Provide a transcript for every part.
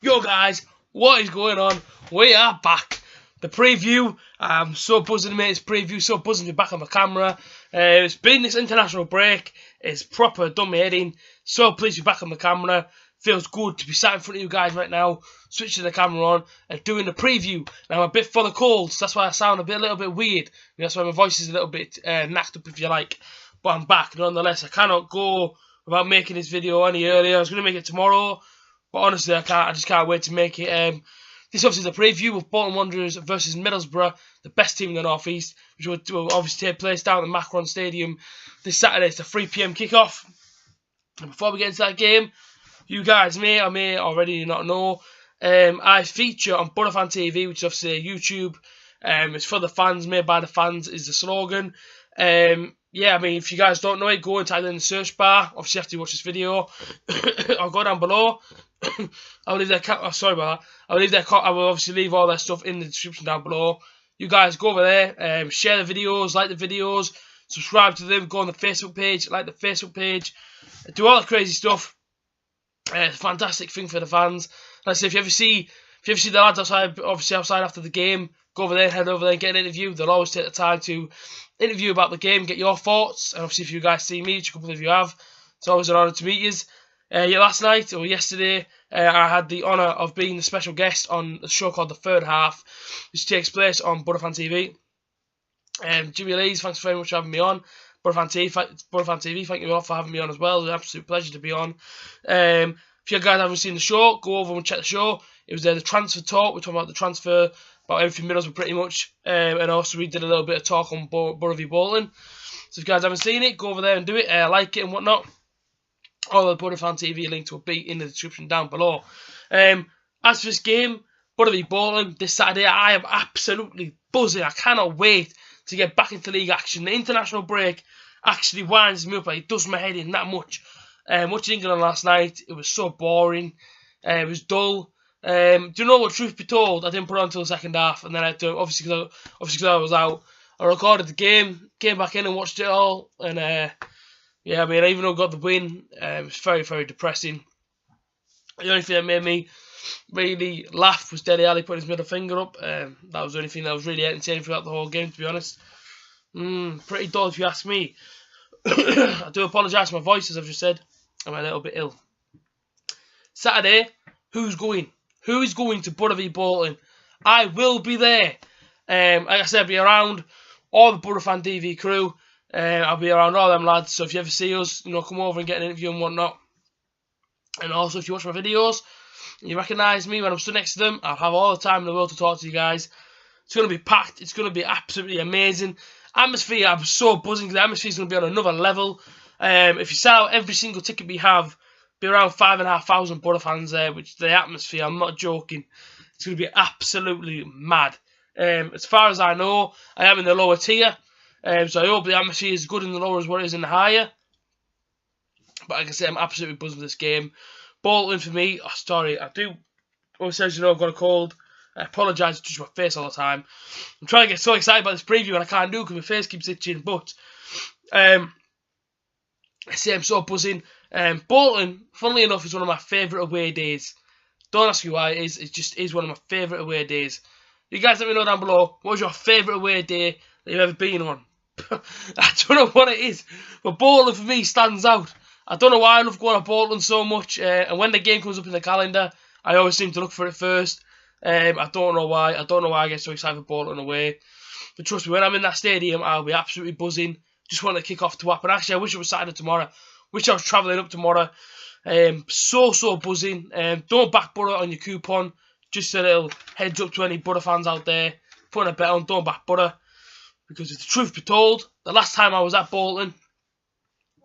Yo guys, what is going on? We are back. The preview, I'm so buzzing mate, it's preview, so buzzing to be back on the camera. It's been this international break, it's proper done me head in. So pleased to be back on the camera. Feels good to be sat in front of you guys right now, switching the camera on and doing the preview. Now I'm a bit full of colds, that's why I sound a little bit weird. That's why my voice is a little bit knacked up if you like. But I'm back nonetheless. I cannot go without making this video any earlier. I was going to make it tomorrow, but honestly, I just can't wait to make it. This obviously is a preview of Bolton Wanderers versus Middlesbrough, the best team in the North East, which will obviously take place down at the Macron Stadium this Saturday. It's a 3 PM kickoff. And before we get into that game, you guys may or may already not know, I feature on Bolton TV, which is obviously YouTube. It's for the fans, made by the fans is the slogan. Yeah, I mean, if you guys don't know it, go and type it in the search bar. Obviously, after you watch this video, I'll go down below. I'll leave their sorry about that. I will obviously leave all their stuff in the description down below. You guys go over there, share the videos, like the videos, subscribe to them, go on the Facebook page, like the Facebook page, do all the crazy stuff. It's a fantastic thing for the fans. Like I say, if you ever see the lads outside, obviously outside after the game, go over there, head over there and get an interview. They'll always take the time to interview about the game, get your thoughts. And obviously, if you guys see me, which a couple of you have, it's always an honour to meet you. Yeah, last night or yesterday, I had the honour of being the special guest on a show called The Third Half, which takes place on Bolton TV. Jimmy Lees, thanks very much for having me on. Bolton TV, thank you all for having me on as well. It was an absolute pleasure to be on. If you guys haven't seen the show, go over and check the show. It was the transfer talk. We're talking about the transfer, about everything Middlesbrough pretty much. And also we did a little bit of talk on Borough v Bolton. So if you guys haven't seen it, go over there and do it. Like it and whatnot. All the Bolton TV links will be in the description down below. As for this game, Borough v Bolton, this Saturday, I am absolutely buzzing. I cannot wait to get back into league action. The international break actually winds me up. It does my head in that much. Watching England last night, it was so boring. It was dull. Do you know what? Truth be told, I didn't put it on until the second half, and then I had to, obviously because I was out, I recorded the game, came back in and watched it all, and yeah, I mean, even though I got the win, it was very, very depressing. The only thing that made me really laugh was Dele Alli putting his middle finger up. That was the only thing that was really entertaining throughout the whole game, to be honest. Pretty dull if you ask me. I do apologise for my voice, as I've just said. I'm a little bit ill. Saturday, who's going? Who is going to Borough v Bolton? I will be there. Like I said, I'll be around all the Borough Fan TV crew. I'll be around all them lads. So if you ever see us, you know, come over and get an interview and whatnot. And also, if you watch my videos, and you recognise me when I'm stood next to them, I'll have all the time in the world to talk to you guys. It's going to be packed. It's going to be absolutely amazing. Atmosphere, I'm so buzzing because the atmosphere is going to be on another level. If you sell out every single ticket we have, be around 5,500 Borough fans there, which the atmosphere, I'm not joking, it's going to be absolutely mad. As far as I know, I am in the lower tier, so I hope the atmosphere is good in the lower as well as in the higher. But like I say, I'm absolutely buzzing with this game. Bolton for me, oh, sorry, I do, obviously as you know, I've got a cold. I apologise, I touch my face all the time. I'm trying to get so excited about this preview and I can't do it because my face keeps itching. But I say I'm so buzzing. Bolton, funnily enough, is one of my favourite away days. Don't ask me why it is. It just is one of my favourite away days. You guys let me know down below, what was your favourite away day that you've ever been on? I don't know what it is, but Bolton for me stands out. I don't know why I love going to Bolton so much. And when the game comes up in the calendar, I always seem to look for it first. I don't know why. I don't know why I get so excited for Bolton away. But trust me, when I'm in that stadium, I'll be absolutely buzzing. Just want to kick off to happen. Actually, I wish it was Saturday tomorrow. Wish I was travelling up tomorrow. So buzzing. Don't back Borough on your coupon. Just a little heads up to any Borough fans out there. Putting a bet on, don't back Borough. Because if the truth be told, the last time I was at Bolton,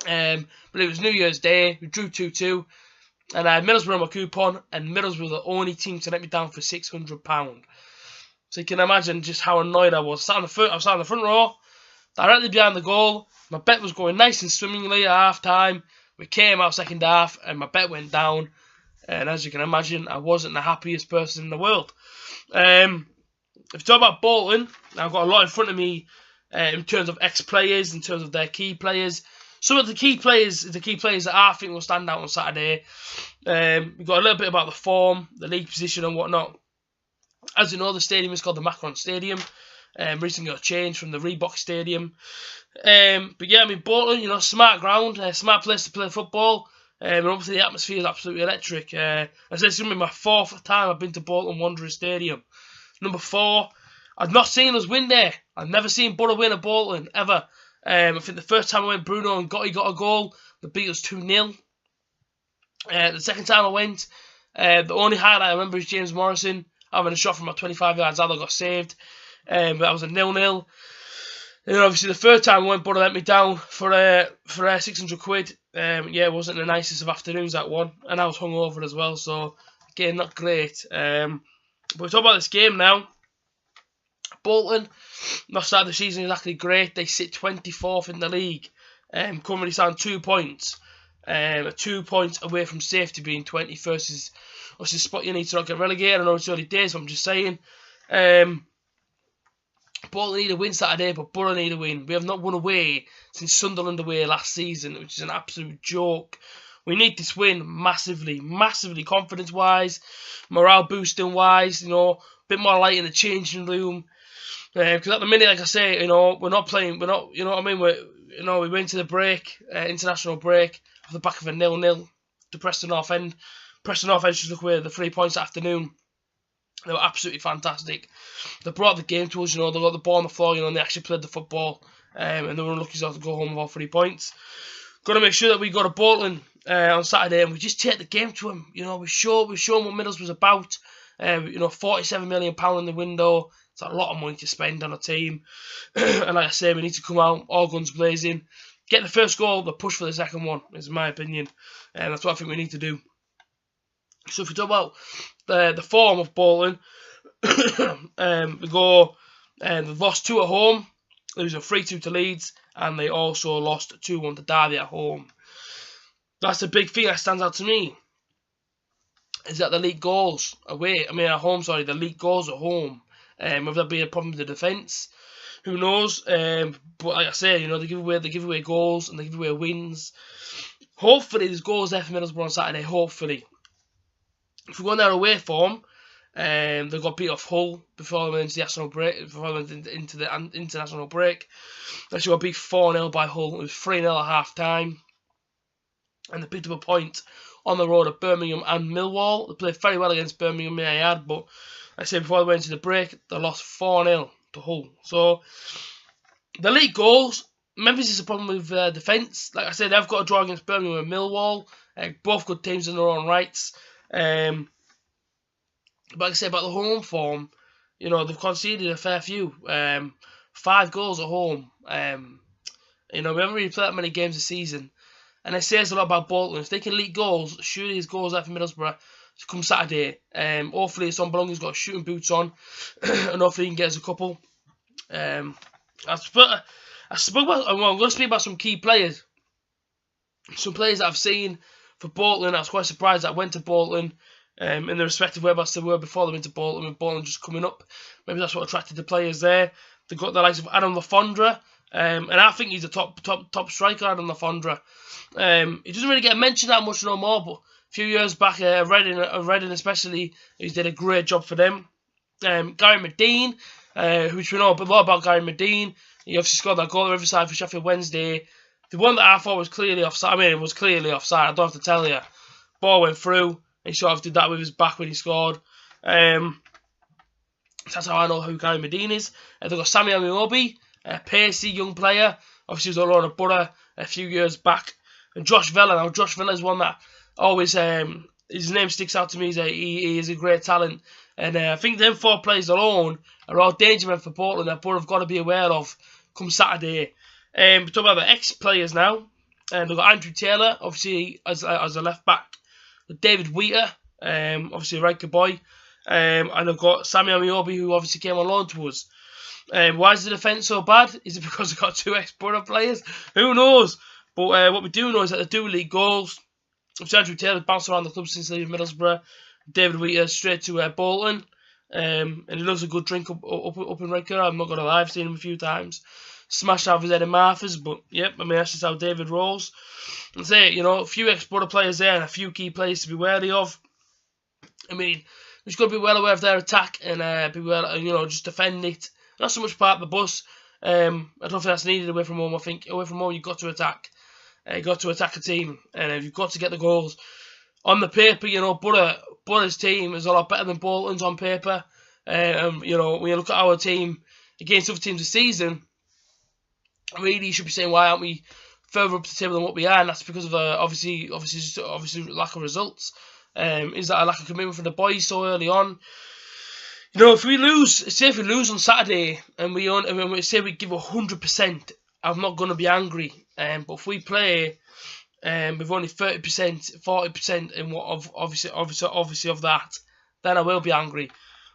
but it was New Year's Day, we drew 2-2. And I had Middlesbrough on my coupon, and Middlesbrough were the only team to let me down for £600. So you can imagine just how annoyed I was. I was sat in the front row, directly behind the goal. My bet was going nice and swimmingly at half time. We came out second half, and my bet went down. And as you can imagine, I wasn't the happiest person in the world. If you talk about Bolton, I've got a lot in front of me in terms of ex-players, in terms of their key players. some of the key players that I think will stand out on Saturday. We've got a little bit about the form, the league position and whatnot. As you know, the stadium is called the Macron Stadium. Recently got changed from the Reebok Stadium. But yeah, I mean, Bolton, you know, smart ground, smart place to play football. And obviously the atmosphere is absolutely electric. As I said, it's going to be my 4th time I've been to Bolton Wanderers Stadium. Number 4, I've not seen us win there. I've never seen Borough win at Bolton, ever. I think the first time I went, Bruno and Gotti got a goal. They beat us 2-0. The second time I went, the only highlight I remember is James Morrison having a shot from about 25 yards out that got saved. But that was a 0-0. And then obviously the third time I went, Borough let me down for 600 quid. Yeah, it wasn't the nicest of afternoons, that one. And I was hungover as well, so again, not great. But we talk about this game now. Bolton, not started the season exactly great. They sit 24th in the league. Currently stand 2 points. 2 points away from safety, being 21st is a spot you need to not get relegated. I know it's early days, but I'm just saying. Bolton need a win Saturday, but Borough need a win. We have not won away since Sunderland away last season, which is an absolute joke. We need this win massively, confidence-wise, morale boosting-wise, you know, a bit more light in the changing room. Because at the minute, like I say, you know, we're not playing, you know what I mean? We went to the break, international break, off the back of a 0-0 to Preston North End. Preston North End just took away the 3 points that afternoon. They were absolutely fantastic. They brought the game to us, you know, they got the ball on the floor, you know, and they actually played the football. And they were unlucky to go home with all 3 points. Got to make sure that we go to Bolton on Saturday and we just take the game to them. You know, we show them what Middlesbrough's about. You know, £47 million in the window. It's a lot of money to spend on a team. And like I say, we need to come out all guns blazing. Get the first goal, but push for the second one, is my opinion. And that's what I think we need to do. So if we talk about the form of Bolton, they've lost 2 at home, losing 3-2 to Leeds, and they also lost 2-1 to Derby at home. That's the big thing that stands out to me, is that the league goals at home, the league goals at home. Whether that be a problem with the defence, who knows? But like I say, you know, they give away goals and they give away wins. Hopefully there's goals there for Middlesbrough on Saturday, hopefully. If we go on their away form, they got beat off Hull before they went into the international break. They got beat 4-0 by Hull. It was 3-0 at half time. And they picked up a point on the road at Birmingham and Millwall. They played very well against Birmingham, may I add, but like I said, before they went into the break, they lost 4-0 to Hull. So, the league goals, Memphis is a problem with defence. Like I said, they've got a draw against Birmingham and Millwall. Both good teams in their own rights. But like I said, about the home form, you know, they've conceded a fair few. 5 goals at home. You know, we haven't really played that many games this season. And it says a lot about Bolton. If they can leak goals, surely there's goals there for Middlesbrough to come Saturday. Hopefully, Son Belonga's got shooting boots on. And hopefully he can get us a couple. I'm going to speak about some key players. Some players that I've seen for Bolton. I was quite surprised that I went to Bolton. In the respective whereabouts they were before they went to Bolton, with Bolton just coming up. Maybe that's what attracted the players there. They've got the likes of Adam Lafondra, and I think he's a top striker, Adam Lafondra. He doesn't really get mentioned that much no more, but a few years back, Reading especially, he did a great job for them. Gary Medine, which we know a lot about Gary Medine. He obviously scored that goal at Riverside for Sheffield Wednesday. The one that I thought was clearly offside, it was clearly offside, I don't have to tell you. Ball went through. He sort of did that with his back when he scored. So that's how I know who Gary Medine is. They've got Sammy Amiobi, a pacey young player. Obviously, he was all on a Borough a few years back. And Josh Vella. Now, Josh Vella is one that always, his name sticks out to me. He is a great talent. And I think them 4 players alone are all danger men for Portland that Borough have got to be aware of come Saturday. We're talking about the ex-players now. They've got Andrew Taylor, obviously, as a left-back. David Wheater, obviously a right good boy. And I've got Sammy Amiobi, who obviously came on loan to us. Why is the defence so bad? Is it because they've got 2 ex-Borough players? Who knows? But what we do know is that they do league goals. Andrew Taylor bounced around the club since leaving Middlesbrough. David Wheater straight to Bolton. And he loves a good drink up in Redcar. I'm not going to lie, I've seen him a few times. smashed out of his head in Martha's, but yep, I mean, that's just how David rolls. And say, you know, a few ex-Borough players there and a few key players to be wary of. I mean, we've got to be well aware of their attack and be well, you know, just defend it. Not so much part of the bus. I don't think that's needed away from home. I think away from home you've got to attack. You've got to attack a team, and you've got to get the goals. On the paper, you know, Borough's team is a lot better than Bolton's on paper. You know, when you look at our team against other teams this season, really you should be saying, why aren't we further up the table than what we are? And that's because of obviously lack of results. Is that a lack of commitment from the boys so early on? You know, if we lose on Saturday and we say we give 100%, I'm not going to be angry. But if we play with only 30%, 40% in what obviously of that, then I will be angry.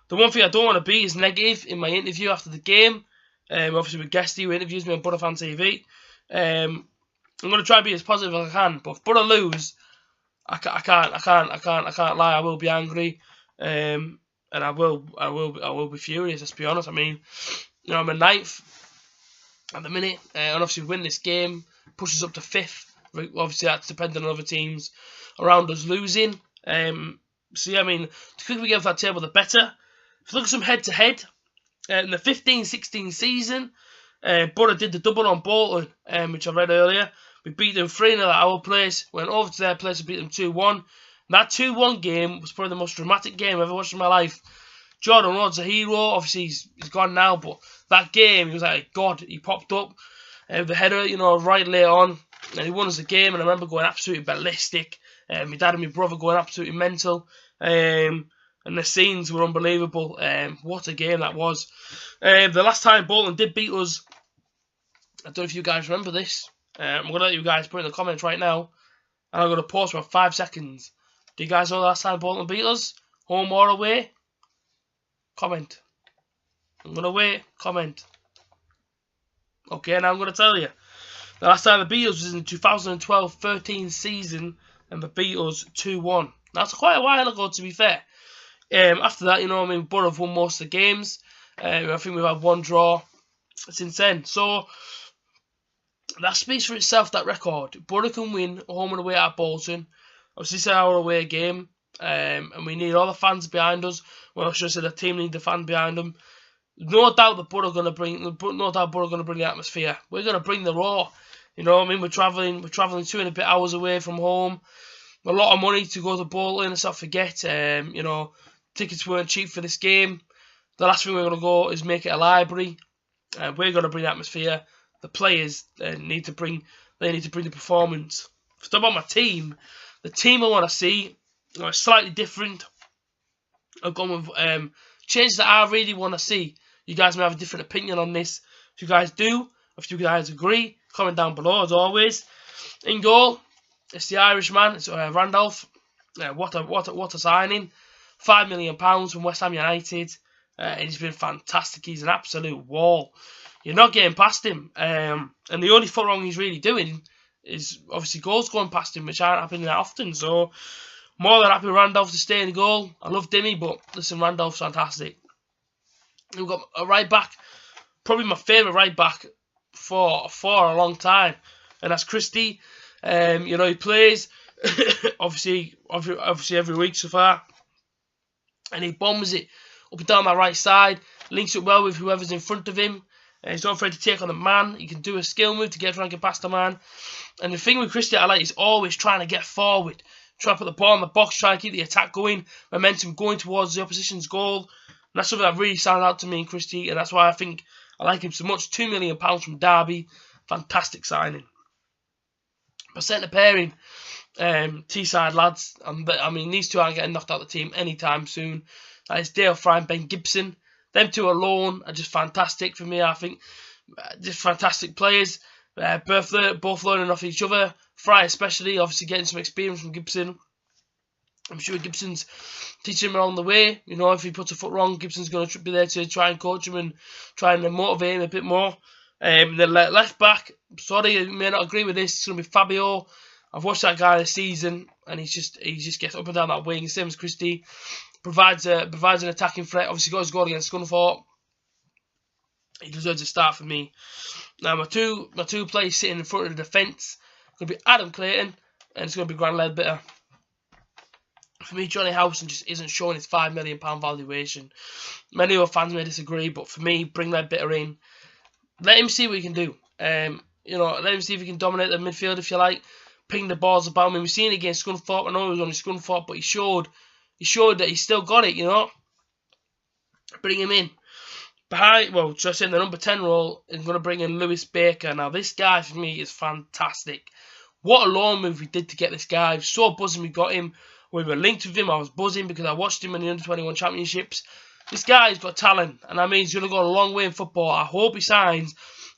The one thing I don't want to be is negative in my interview after the game. Obviously with Guesty, who interviews me on Borough Fan TV. I'm going to try to be as positive as I can. But if Borough lose, I can't lie. I will be angry. And I will be furious. Let's be honest. I mean, you know, I'm in 9th at the minute, and obviously win this game pushes up to 5th. Obviously, that's depending on other teams around us losing. So yeah, I mean, the quicker we get off that table, the better. If you look at some head-to-head, in the 15-16 season, Borough did the double on Bolton, which I read earlier. We beat them 3-0 at our place, went over to their place and beat them 2-1. That 2-1 game was probably the most dramatic game I've ever watched in my life. Jordan Rod's a hero. Obviously, he's gone now, but that game, he was like God. He popped up the header, you know, right later on, and he won us the game. And I remember going absolutely ballistic. My dad and my brother going absolutely mental. And the scenes were unbelievable. What a game that was. The last time Bolton did beat us, I don't know if you guys remember this. I'm going to let you guys put in the comments right now. And I'm going to pause for 5 seconds. Do you guys know the last time Bolton beat us? Home or away? Comment. I'm going to wait. Comment. Okay, now I'm going to tell you. The last time they beat us was in the 2012-13 season. And they beat us 2-1. That's quite a while ago, to be fair. After that, you know, I mean, Borough have won most of the games. I think we've had 1 draw since then. So, that speaks for itself, that record. Borough can win home and away at Bolton. Obviously, it's our away game. And we need all the fans behind us. Well, I should have said the team need the fan behind them. No doubt the Borough going to bring. No doubt Borough going to bring the atmosphere. We're going to bring the raw. You know what I mean? We're travelling 2 and a bit hours away from home. A lot of money to go to Bolton. Let's not forget. You know, tickets weren't cheap for this game. The last thing we're going to go is make it a library. We're going to bring the atmosphere. The players need to bring. They need to bring the performance. If it's about my team, the team I want to see, you know, is slightly different. I've gone with changes that I really want to see. You guys may have a different opinion on this. If you guys do, if you guys agree, comment down below as always. In goal, it's the Irishman. It's Randolph. What a signing! £5 million from West Ham United. He's been fantastic. He's an absolute wall. You're not getting past him. And the only foot wrong he's really doing is obviously goals going past him, which aren't happening that often. So, more than happy Randolph to stay in the goal. I love Dimmy, but listen, Randolph's fantastic. We've got a right back, probably my favourite right back for a long time, and that's Christie. You know, he plays obviously every week so far, and he bombs it up and down that right side, links up well with whoever's in front of him. He's not afraid to take on a man. He can do a skill move to get around and get past the man. And the thing with Christie I like is always trying to get forward, try to put the ball in the box, try to keep the attack going, momentum going towards the opposition's goal. And that's something that really stands out to me in Christie, and that's why I think I like him so much. £2 million from Derby, fantastic signing. But centre pairing, Teesside lads, I mean, these two aren't getting knocked out of the team anytime soon. That is Dale Fry and Ben Gibson. Them two alone are just fantastic for me, I think. Just fantastic players. Both learning off each other. Fry especially, obviously getting some experience from Gibson. I'm sure Gibson's teaching him along the way. You know, if he puts a foot wrong, Gibson's going to be there to try and coach him and try and motivate him a bit more. The left back, sorry, you may not agree with this. It's going to be Fabio. I've watched that guy this season, and he just gets up and down that wing. Same as Christie. Provides an attacking threat. Obviously got his goal against Scunthorpe. He deserves a start for me. Now my two players sitting in front of the defence going to be Adam Clayton and it's going to be Grant Ledbetter. For me, Johnny Howson just isn't showing his £5 million valuation. Many other fans may disagree, but for me, bring Ledbetter in. Let him see what he can do. You know, let him see if he can dominate the midfield, if you like. Ping the balls about. I mean, we've seen it against Scunthorpe. I know he was only Scunthorpe, but he showed that he still got it, you know. Bring him in. Behind, well, just in the number 10 role, I'm going to bring in Lewis Baker. Now, this guy, for me, is fantastic. What a loan move we did to get this guy. So buzzing we got him. We were linked with him. I was buzzing because I watched him in the Under-21 Championships. This guy's got talent, and I mean, he's going to go a long way in football. I hope he signs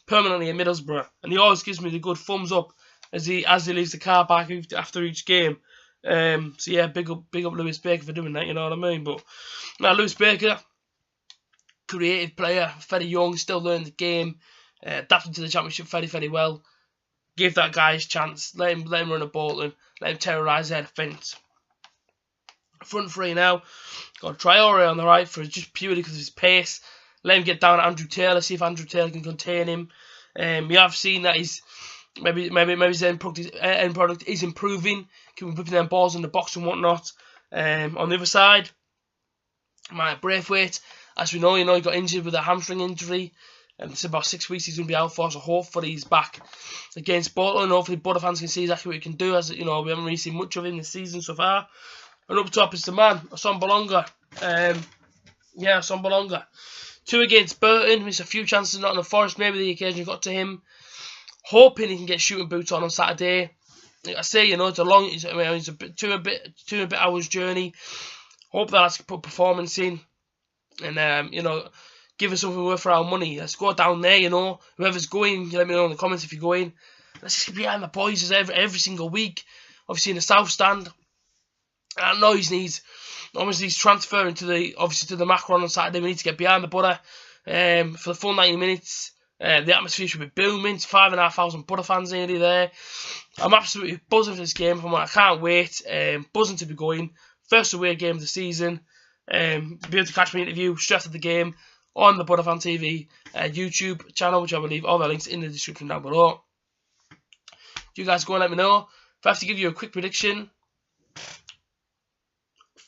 permanently in Middlesbrough, and he always gives me the good thumbs up as he leaves the car park after each game. So yeah, big up Lewis Baker for doing that. You know what I mean? But now Lewis Baker, creative player, very young, still learning the game, adapting to the Championship very well. Give that guy his chance. Let him run a Bolton. Let him terrorise their defence. Front three now. Got Traore on the right for just purely because of his pace. Let him get down at Andrew Taylor. See if Andrew Taylor can contain him. We have seen that he's maybe his end product is improving. Can be putting them balls in the box and whatnot. On the other side, my Braithwaite, as we know, he got injured with a hamstring injury. It's about 6 weeks he's going to be out for, so hopefully he's back against Bolton. Hopefully Bolton fans can see exactly what he can do, as you know, we haven't really seen much of him this season so far. And up top is the man, Assombalonga. Yeah, Assombalonga. 2 against Bolton. Missed a few chances not in the Forest. Maybe the occasion got to him. Hoping he can get shooting boots on Saturday. Like I say, you know, it's a long, it's a bit two and a bit hours journey. Hope that I can put performance in, and you know, give us something worth our money. Let's go down there, you know. Whoever's going, let me know in the comments if you're going. Let's just get behind the boys every single week. Obviously in the South Stand. I know he's transferring to the Macron on Saturday. We need to get behind the butter for the full 90 minutes. The atmosphere should be booming. It's 5,500 butter fans nearly there. I'm absolutely buzzing for this game. I can't wait. Buzzing to be going. First away game of the season. Be able to catch my interview straight after the game on the Butterfan TV YouTube channel, which I will leave all the links in the description down below. You guys go and let me know. If I have to give you a quick prediction,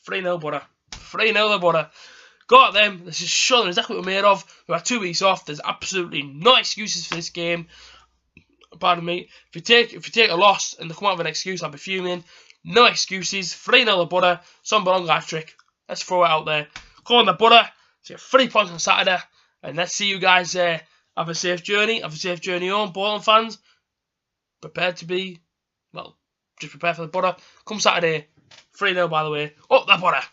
3-0 Butter. 3-0 Butter. Got them. Let's just show them exactly what we're made of. We had 2 weeks off. There's absolutely no excuses for this game. Pardon me. If you take a loss and they come out with an excuse, I'll be fuming. No excuses. 3-0 Butter. Some belong hat-trick. Let's throw it out there. Come on the Butter. So 3 points on Saturday. And let's see you guys have a safe journey. Have a safe journey home. Bolton fans, prepared to be, well, just prepare for the Butter. Come Saturday. 3-0 by the way. Up the Butter.